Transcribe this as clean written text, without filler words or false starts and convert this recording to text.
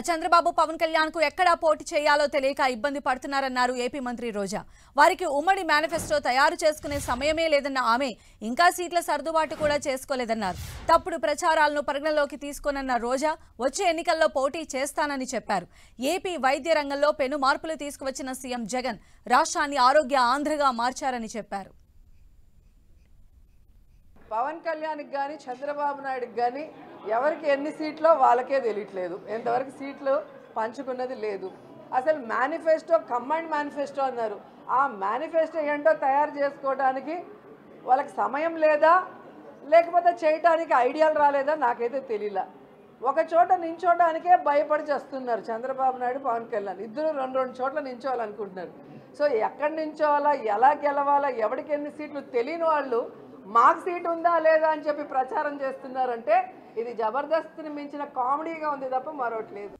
చంద్రబాబు పవన్ కళ్యాణ్ కు ఎక్కడా పోటీ చేయాలో తెలియక ఇబ్బంది పడుతున్నారన్నారు ఏపీ మంత్రి రోజా. వారికి ఉమ్మడి మేనిఫెస్టో తయారు చేసుకునే సమయమే లేదన్న ఆమె ఇంకా సీట్ల సర్దుబాటు కూడా చేసుకోలేదన్నారు. తప్పుడు ప్రచారాలను పరిగణలోకి తీసుకోనన్న రోజా వచ్చే ఎన్నికల్లో పోటీ చేస్తానని చెప్పారు. ఏపీ వైద్య రంగంలో పెను మార్పులు తీసుకువచ్చిన సీఎం జగన్ రాష్ట్రాన్ని ఆరోగ్య ఆంధ్రగా మార్చారని చెప్పారు. పవన్ కళ్యాణ్కి కానీ చంద్రబాబు నాయుడుకి కానీ ఎవరికి ఎన్ని సీట్లో వాళ్ళకే తెలియట్లేదు. ఎంతవరకు సీట్లు పంచుకున్నది లేదు. అసలు మేనిఫెస్టో కంబైన్డ్ మేనిఫెస్టో అన్నారు. ఆ మేనిఫెస్టో ఏంటో తయారు చేసుకోవడానికి వాళ్ళకి సమయం లేదా, లేకపోతే చేయటానికి ఐడియాలు రాలేదా నాకైతే తెలియలా. ఒక చోట నించోడానికే భయపడి చేస్తున్నారు చంద్రబాబు నాయుడు పవన్ కళ్యాణ్. ఇద్దరు రెండు చోట్ల నించోవాలనుకుంటున్నారు. సో ఎక్కడి నించోవాలా, ఎలా గెలవాలా, ఎవరికి ఎన్ని సీట్లు తెలియని వాళ్ళు మాకు సీటు ఉందా లేదా అని చెప్పి ప్రచారం చేస్తున్నారంటే ఇది జబర్దస్త్ని మించిన కామెడీగా ఉంది తప్ప మరొకటి లేదు.